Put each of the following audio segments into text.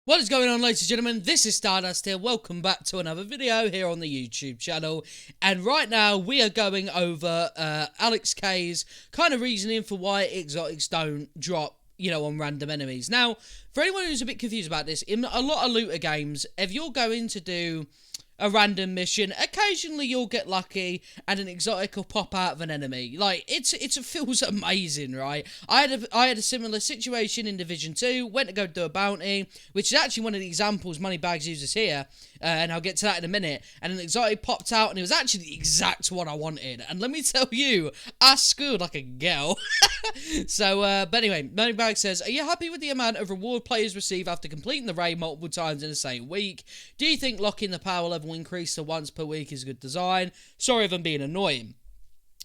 What is going on, ladies and gentlemen? This is Stardust here. Welcome back to another video here on the YouTube channel. And right now, we are going over Alex K's kind of reasoning for why exotics don't drop, on random enemies. Now, for anyone who's a bit confused about this, in a lot of looter games, if you're going to do a random mission, occasionally you'll get lucky and an exotic will pop out of an enemy. Like, it feels amazing, right? I had a similar situation in Division 2, went to go do a bounty, which is actually one of the examples Moneybags uses here, and I'll get to that in a minute, and an exotic popped out, and it was actually the exact one I wanted, and let me tell you, I scored like a girl. So, but anyway, Moneybags says, are you happy with the amount of reward players receive after completing the raid multiple times in the same week? Do you think locking the power level increase to once per week is good design? Sorry if I'm being annoying.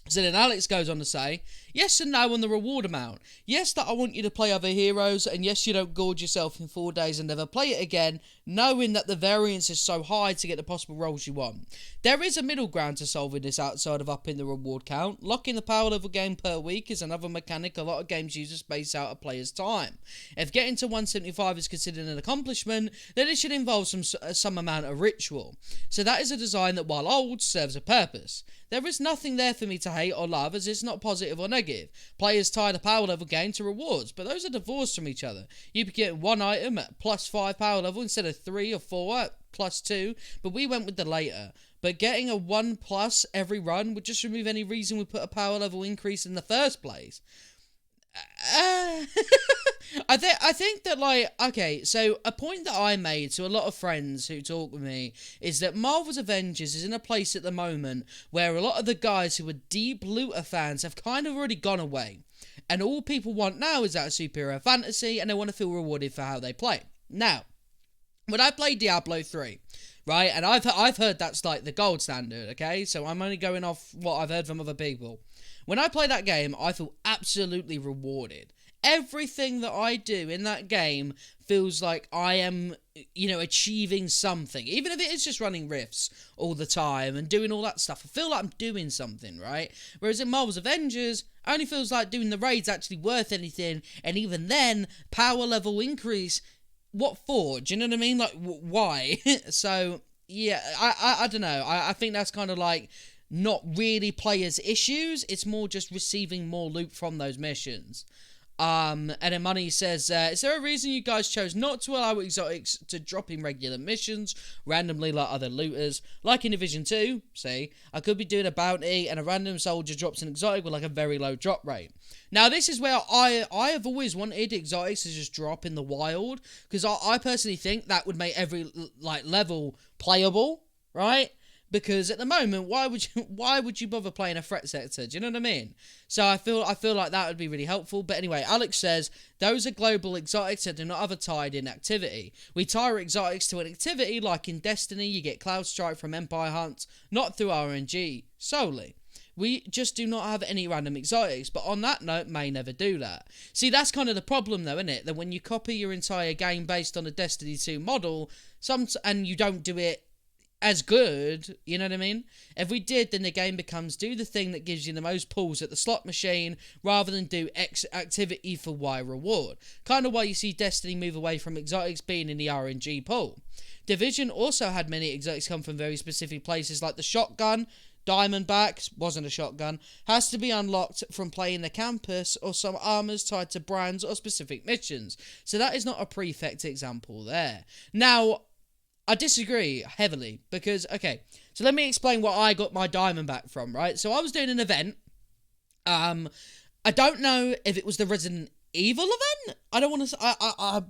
So then Alex goes on to say, yes and no on the reward amount. Yes, that I want you to play other heroes, and yes, you don't gorge yourself in 4 days and never play it again, knowing that the variance is so high to get the possible rolls you want. There is a middle ground to solving this outside of upping the reward count. Locking the power level game per week is another mechanic a lot of games use to space out a player's time. If getting to 175 is considered an accomplishment, then it should involve some amount of ritual. So that is a design that, while old, serves a purpose. There is nothing there for me to hate or love, as it's not positive or negative. Players tie the power level game to rewards, but those are divorced from each other. You could get one item at +5 power level instead of 3 or 4 at +2, but we went with the later. But getting a 1+ every run would just remove any reason we put a power level increase in the first place. I think that, like, okay, so a point that I made to a lot of friends who talk with me is that Marvel's Avengers is in a place at the moment where a lot of the guys who are deep looter fans have kind of already gone away. And all people want now is that superhero fantasy, and they want to feel rewarded for how they play. Now, when I played Diablo 3, right, and I've heard that's like the gold standard, okay? So I'm only going off what I've heard from other people. When I play that game, I feel absolutely rewarded. Everything that I do in that game feels like I am, achieving something. Even if it is just running rifts all the time and doing all that stuff, I feel like I'm doing something, right? Whereas in Marvel's Avengers, it only feels like doing the raids actually worth anything, and even then, power level increase, what for? Do you know what I mean? Like, why? So, yeah, I don't know. I think that's kind of like not really players' issues. It's more just receiving more loot from those missions. And then Money says, is there a reason you guys chose not to allow exotics to drop in regular missions randomly like other looters? Like in Division 2, see, I could be doing a bounty and a random soldier drops an exotic with like a very low drop rate. Now, this is where I have always wanted exotics to just drop in the wild, because I personally think that would make every level playable, right? Because at the moment, why would you bother playing a threat sector? Do you know what I mean? So I feel like that would be really helpful. But anyway, Alex says, those are global exotics that do not have a tied-in activity. We tie our exotics to an activity, like in Destiny, you get Cloud Strike from Empire Hunts, not through RNG solely. We just do not have any random exotics, but on that note, may never do that. See, that's kind of the problem though, isn't it? That when you copy your entire game based on a Destiny 2 model, and you don't do it as good, you know what I mean? If we did, then the game becomes do the thing that gives you the most pulls at the slot machine, rather than do X activity for Y reward. Kind of why you see Destiny move away from exotics being in the RNG pool. Division also had many exotics come from very specific places, like the shotgun. Diamondback wasn't a shotgun, has to be unlocked from playing the campus, or some armors tied to brands or specific missions. So that is not a prefect example there. Now, I disagree heavily, because, okay, so let me explain what I got my Diamondback from, right? So I was doing an event. I don't know if it was the Resident Evil event. I don't want to. I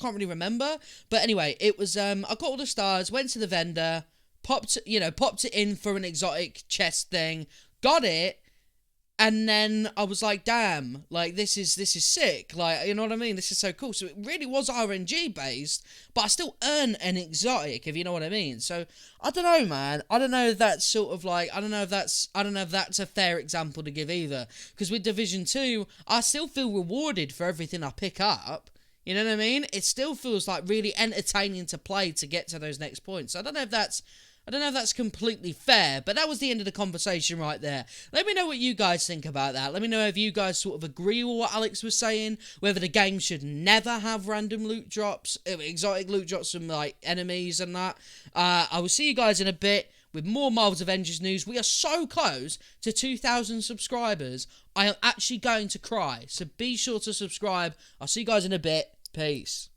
can't really remember. But anyway, it was. I got all the stars. Went to the vendor. Popped it in for an exotic chest thing. Got it. And then I was like, damn, like, this is sick. Like, you know what I mean? This is so cool. So it really was RNG based, but I still earn an exotic, if you know what I mean. So I don't know, man. I don't know if that's sort of like, I don't know if that's a fair example to give either. Because with Division 2, I still feel rewarded for everything I pick up. You know what I mean? It still feels like really entertaining to play to get to those next points. So I don't know if that's I don't know if that's completely fair, but that was the end of the conversation right there. Let me know what you guys think about that. Let me know if you guys sort of agree with what Alex was saying, whether the game should never have random loot drops, exotic loot drops from, like, enemies and that. I will see you guys in a bit with more Marvel's Avengers news. We are so close to 2,000 subscribers. I am actually going to cry, so be sure to subscribe. I'll see you guys in a bit. Peace.